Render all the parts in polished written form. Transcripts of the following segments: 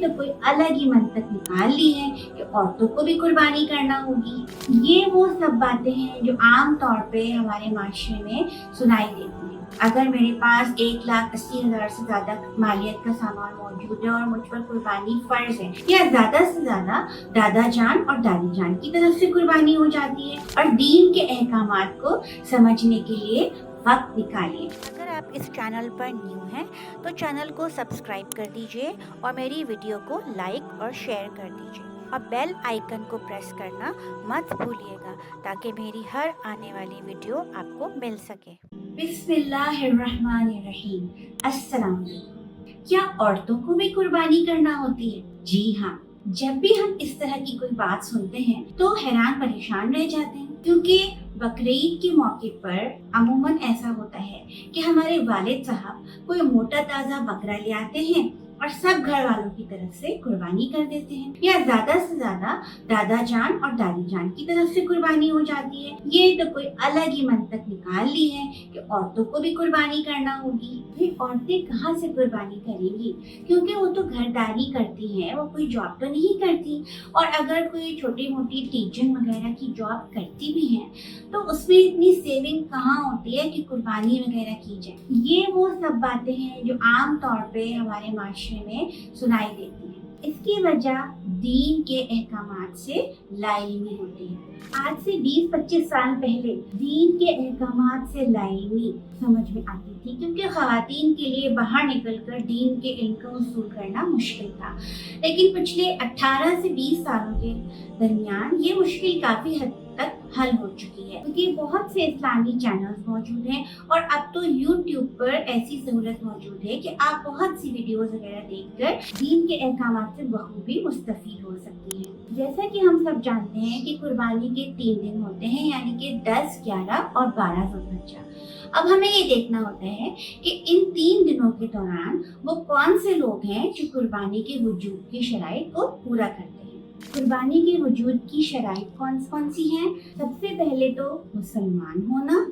तो कोई अलग ही मंतक निकाल ली है कि औरतों को भी कुर्बानी करना होगी। ये वो सब बातें हैं जो आम तौर पे हमारे माशरे में सुनाई देती हैं। अगर मेरे पास 1,80,000 से ज्यादा मालियत का सामान मौजूद है और मुझ पर कुर्बानी फर्ज है, या ज्यादा से ज्यादा दादा जान और दादी जान की तरफ से कुर्बानी हो जाती है। और दीन के अहकामात को समझने के लिए वक्त निकालिए। अगर आप इस चैनल पर न्यू हैं तो चैनल को सब्सक्राइब कर दीजिए और मेरी वीडियो को लाइक और शेयर कर दीजिए और बेल आइकन को प्रेस करना मत भूलिएगा ताकि मेरी हर आने वाली वीडियो आपको मिल सके। बिस्मिल्लाहिर्रहमानिर्रहीम। अस्सलाम वालेकुम। क्या औरतों को भी कुर्बानी करना होती है? जी हाँ। जब भी हम इस तरह की कोई बात सुनते हैं तो हैरान परेशान रह जाते हैं, क्योंकि बकरीद के मौके पर अमूमन ऐसा होता है कि हमारे वालिद साहब कोई मोटा ताजा बकरा ले आते हैं और सब घर वालों की तरफ से कुर्बानी कर देते हैं, या ज्यादा से ज्यादा दादा जान और दादी जान की तरफ से कुर्बानी हो जाती है। ये तो कोई अलग ही मंतक निकाल ली है कि औरतों को भी कुर्बानी करना होगी। भाई औरतें कहाँ से कुर्बानी करेंगी, क्योंकि वो तो घरदारी करती हैं, वो कोई जॉब तो नहीं करती। और अगर कोई छोटी मोटी टीचिंग वगैरह की जॉब करती भी हैं तो उसमें इतनी सेविंग कहाँ होती है कि कुर्बानी वगैरह की जाए। ये वो सब बातें हैं जो आम तौर पे हमारे माशरे में सुनाई देती हैं। इसकी वजह दीन के अहकामात से लाइल्मी होती है। आज से 20-25 साल पहले दीन के अहकामात से लाइल्मी समझ में आती थी, क्योंकि खवातीन के लिए बाहर निकलकर दीन के इल्म को वसूल करना मुश्किल था। लेकिन पिछले 18 से 20 सालों के दरमियान ये मुश्किल काफी हद तक हल हो चुकी है, क्योंकि बहुत से इस्लामी चैनल्स मौजूद हैं और अब तो यूट्यूब पर ऐसी सहूलत मौजूद है कि आप बहुत सी वीडियोस वगैरह देखकर दीन के अहकामात से बखूबी मुस्तफीद हो सकती हैं। जैसा कि हम सब जानते हैं कि कुर्बानी के 3 दिन होते हैं, यानी कि 10, 11 और 12 ज़ुल्हिज्जा। अब हमें ये देखना होता है कि इन 3 दिनों के दौरान वो कौन से लोग हैं जो कुर्बानी के वजूद की शराइत को पूरा करते हैं। कुर्बानी के वजूद की शराइत कौन सी हैं? सबसे पहले तो मुसलमान होना,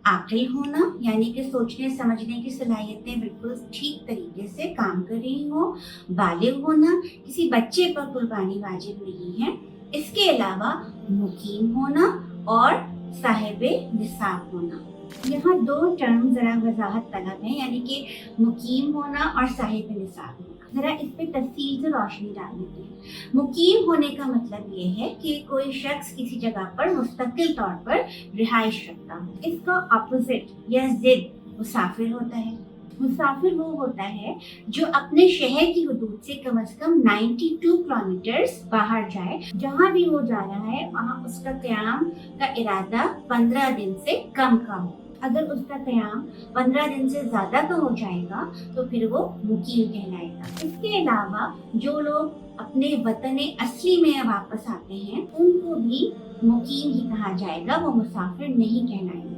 आकिल होना, यानी कि सोचने समझने की सलाहियतें बिल्कुल ठीक तरीके से काम कर रही हो, बालिग होना, किसी बच्चे पर कुर्बानी वाजिब नहीं है। इसके अलावा मुकीम होना और साहिबे निसाब होना। यहाँ 2 टर्म जरा वजाहत तलब है, यानी कि मुकीम होना और साहिबे निसाब होना। जरा इस पे तफसील से रोशनी डाल देते हैं। मुकीम होने का मतलब ये है कि कोई शख्स किसी जगह पर मुस्तकिल तौर पर रिहाइश रखता हो। इसका अपोजिट या जिद मुसाफिर होता है। मुसाफिर वो होता है जो अपने शहर की हदूद से कम 92 किलोमीटर्स बाहर जाए। जहाँ भी वो जा रहा है वहाँ उसका क़याम का इरादा 15 दिन से कम का हो। अगर उसका क़याम 15 दिन से ज़्यादा का हो जाएगा तो फिर वो मुकीम कहलाएगा। इसके अलावा जो लोग अपने वतन असली में वापस आते हैं उनको भी मुकीम ही कहा जाएगा, वो मुसाफिर नहीं कहलाएंगे।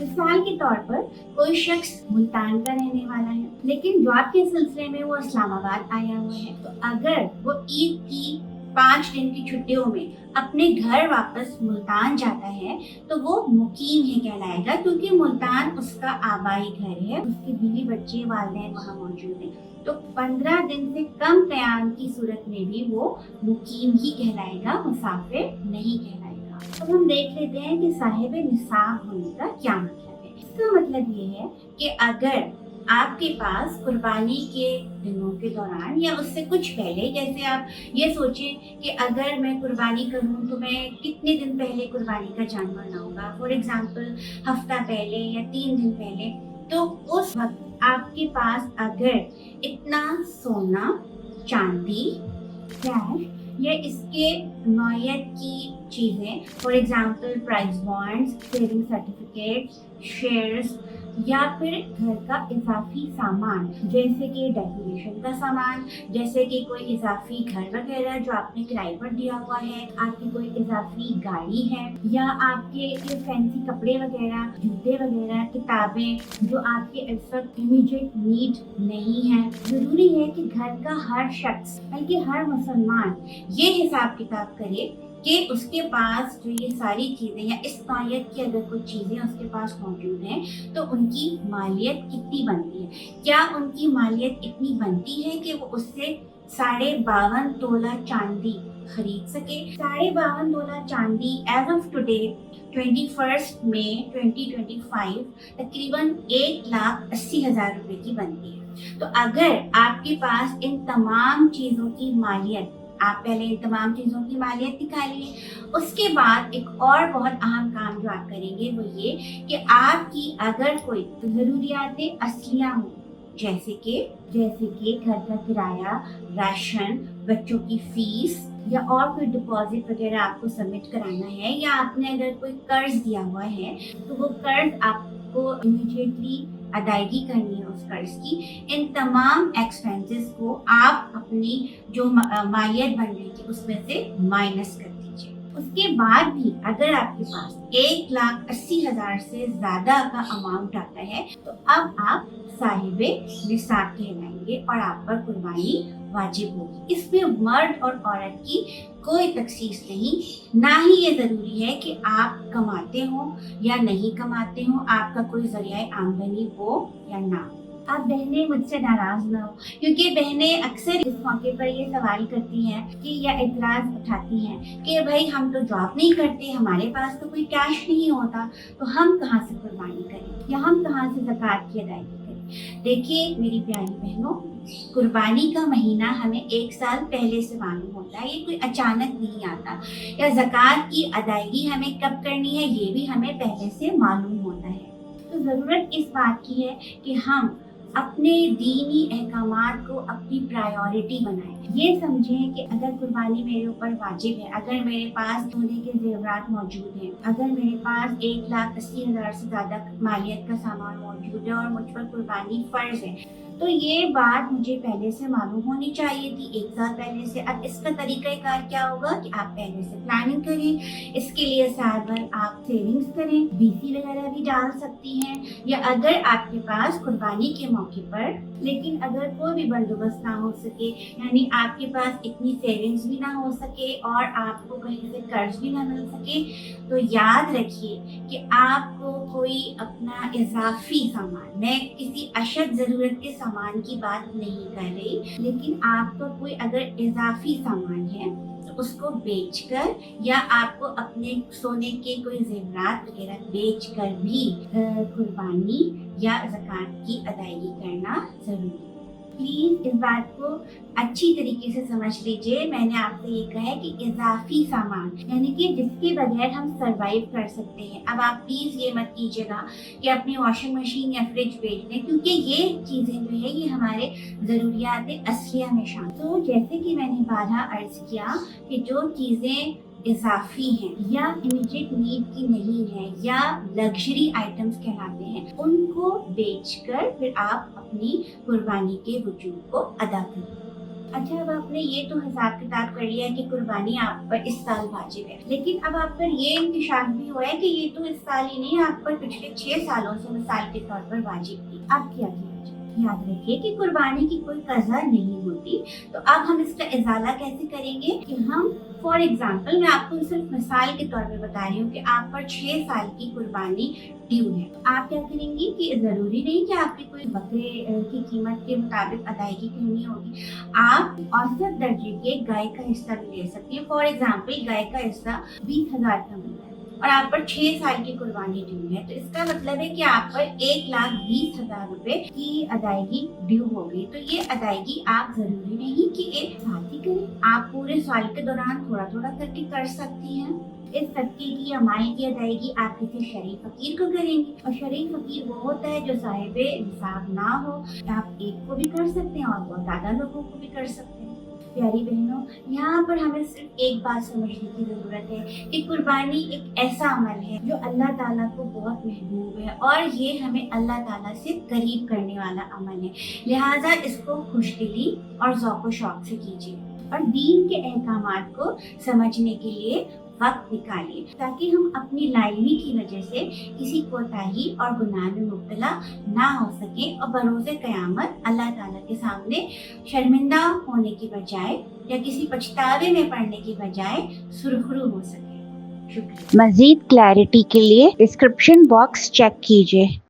मिसाल के तौर पर कोई शख्स मुल्तान का रहने वाला है, लेकिन जॉब के सिलसिले में वो इस्लामाबाद आया हुआ है, तो अगर वो ईद की 5 दिन की छुट्टियों में अपने घर वापस मुल्तान जाता है तो वो मुकीम ही कहलाएगा, क्योंकि मुल्तान उसका आबाई घर है, उसके बीवी बच्चे वालिदैन वहाँ मौजूद हैं। तो 15 दिन से कम क़याम की सूरत में भी वो मुकीम ही कहलाएगा, मुसाफिर नहीं कहलाएगा। अब हम देख लेते हैं कि साहिबे निसाब होने का क्या मतलब है। इसका मतलब ये है कि अगर आपके पास कुर्बानी के दिनों के दौरान या उससे कुछ पहले, जैसे आप ये सोचें कि अगर मैं कुर्बानी करूं तो मैं कितने दिन पहले कुर्बानी का जानवर लाऊंगा, फॉर एग्जांपल हफ्ता पहले या 3 दिन पहले, तो उस वक्त आपके पास अगर इतना सोना, चांदी, कैश या इसके नौयत की चीज़ें, for example price bonds, saving certificates, shares, या फिर घर का इजाफी सामान जैसे कि डेकोरेशन का सामान, जैसे कि कोई इजाफी घर वगैरह जो आपने किराए पर दिया हुआ है, आपकी कोई इजाफी गाड़ी है, या आपके ये फैंसी कपड़े वगैरह, जूते वगैरह, किताबें जो आपके इस वक्त इमीडिएट नीड नहीं है। ज़रूरी है कि घर का हर शख्स, बल्कि हर मुसलमान ये हिसाब किताब करे कि उसके पास जो ये सारी चीज़ें या इस नौयत की अगर कुछ चीज़ें उसके पास मौजूद हैं तो उनकी मालियत कितनी बनती है। क्या उनकी मालियत इतनी बनती है कि वो उससे 52.5 तोला चांदी खरीद सके। 52.5 तोला चांदी एज ऑफ टुडे 21 मई 2025 तकरीबन 1,80,000 रुपए की बनती है। तो अगर आपके पास इन तमाम चीज़ों की मालियत, आप पहले इन तमाम चीज़ों की मालियत निकालिए, उसके बाद एक और बहुत अहम काम जो आप करेंगे वो ये कि आपकी अगर कोई ज़रूरियातें असलियाँ हों, जैसे कि घर का किराया, राशन, बच्चों की फीस या और कोई डिपॉजिट वगैरह आपको सबमिट कराना है, या आपने अगर कोई कर्ज दिया हुआ है तो वो कर्ज आपको इमीडिएटली अदायगी करनी है उस कर्ज की। इन तमाम एक्सपेंसेस को आप अपनी जो मालियत बन रही थी उसमें से माइनस कर दीजिए। उसके बाद भी अगर आपके पास 1,80,000 से ज्यादा का अमाउंट आता है तो अब आप साहिबे निसाब कहलाएंगे और आप पर कुर्बानी वाजिब होगी। इसमें मर्द और औरत की कोई तखसीस नहीं, ना ही ये ज़रूरी है कि आप कमाते हो या नहीं कमाते हो, आपका कोई ज़रिया आमदनी हो या ना। आप बहनें मुझसे नाराज़ ना हो, क्योंकि बहनें अक्सर इस मौके पर ये सवाल करती हैं कि या इतराज़ उठाती हैं कि भाई हम तो जॉब नहीं करते, हमारे पास तो कोई कैश नहीं होता, तो हम कहाँ से कुर्बानी करें या हम कहाँ से ज़कात की अदायगी करें। देखिए मेरी प्यारी बहनों, कुर्बानी का महीना हमें 1 साल पहले से मालूम होता है, ये कोई अचानक नहीं आता। या ज़कात की अदायगी हमें कब करनी है ये भी हमें पहले से मालूम होता है। तो ज़रूरत इस बात की है कि हम अपने दीनी अहकामात को अपनी प्रायोरिटी बनाएं। ये समझें कि अगर कुर्बानी मेरे ऊपर वाजिब है, अगर मेरे पास सोने के जेवरात मौजूद हैं, अगर मेरे पास 1,80,000 से ज़्यादा मालियत का सामान मौजूद है और मुझ पर कुर्बानी फ़र्ज़ है, तो ये बात मुझे पहले से मालूम होनी चाहिए थी 1 साल पहले से। अब इसका तरीक़ाकार क्या होगा कि आप पहले से प्लानिंग करें, इसके लिए साल भर आप सेविंग्स करें, बीसी वगैरह भी डाल सकती हैं, या अगर आपके पास कुर्बानी के मौके पर लेकिन अगर कोई भी बंदोबस्त ना हो सके, यानी आपके पास इतनी सेविंग्स भी ना हो सके और आपको कहीं से कर्ज भी ना मिल सके, तो याद रखिए कि आपको कोई अपना इजाफी सामान, मैं किसी अशद ज़रूरत के सामान की बात नहीं कर रही, लेकिन आपका कोई अगर इजाफी सामान है तो उसको बेचकर या आपको अपने सोने के कोई जेवरात वगैरह बेचकर भी कुर्बानी या ज़कात की अदायगी करना ज़रूरी है। प्लीज़ इस बात को अच्छी तरीके से समझ लीजिए। मैंने आपसे ये कहा है कि इजाफी सामान यानी कि जिसके बगैर हम सरवाइव कर सकते हैं। अब आप प्लीज़ ये मत कीजिएगा कि अपनी वॉशिंग मशीन या फ्रिज बेच दें, क्योंकि ये चीज़ें जो है ये हमारे ज़रूरियात असलिया में शामिल। तो जैसे कि मैंने बारहा अर्ज़ किया कि जो चीज़ें इजाफी हैं या इमीडिएट नीड की नहीं है या लग्जरी आइटम्स कहलाते हैं, उनको बेचकर फिर आप अपनी कुर्बानी के वजूब को अदा करें। अच्छा, अब आपने ये तो हिसाब किताब कर लिया कि कुर्बानी आप पर इस साल वाजिब है, लेकिन अब आप पर ये इंकिशाफ भी हुआ है कि ये तो इस साल ही नहीं, आप पर पिछले 6 सालों से मिसाल के तौर पर वाजिब थी। अब क्या किया जाए? याद रखिए कि कुर्बानी की कोई कज़ा नहीं होती। तो अब हम इसका इजाला कैसे करेंगे कि हम फॉर एग्जाम्पल, मैं आपको सिर्फ मिसाल के तौर पर बता रही हूँ कि आप पर 6 साल की कुर्बानी ड्यू है। तो आप क्या करेंगी कि ज़रूरी नहीं कि आपकी कोई बकरे की कीमत के मुताबिक अदायगी करनी होगी, आप औसत दर्जे के गाय का हिस्सा भी ले सकती हैं। फॉर एग्जाम्पल, गाय का हिस्सा 20,000 का मिल रहा है और आप पर 6 साल की कुर्बानी ड्यू है, तो इसका मतलब है कि आप पर 1,20,000 रुपए की अदायगी ड्यू हो गई। तो ये अदायगी आप जरूरी नहीं कि एक साथ ही करें, आप पूरे साल के दौरान थोड़ा थोड़ा करके कर सकती हैं। इस सदके की या माल की अदायगी आप किसी शरीफ फकीर को करेंगे, और शरीफ फकीर वो होता है जो साहिबे निसाब ना हो। आप एक को भी कर सकते हैं और बहुत ज़्यादा लोगों को भी कर सकते हैं। प्यारी बहनों, यहाँ पर हमें सिर्फ एक बात समझने की ज़रूरत है कि कुर्बानी एक ऐसा अमल है जो अल्लाह ताला को बहुत महबूब है और ये हमें अल्लाह ताला से करीब करने वाला अमल है। लिहाजा इसको खुशदिली और ज़ौक़ शौक़ से कीजिए और दीन के अहकामात को समझने के लिए वक्त निकालिए, ताकि हम अपनी लाइल्मी की वजह से किसी कोताही और गुनाह में मुब्तला ना हो सके और बरोज़े क़यामत अल्लाह ताला के सामने शर्मिंदा होने की बजाय या किसी पछतावे में पड़ने की बजाय सुरखरू हो सके। शुक्रिया। मज़ीद क्लैरिटी के लिए डिस्क्रिप्शन बॉक्स चेक कीजिए।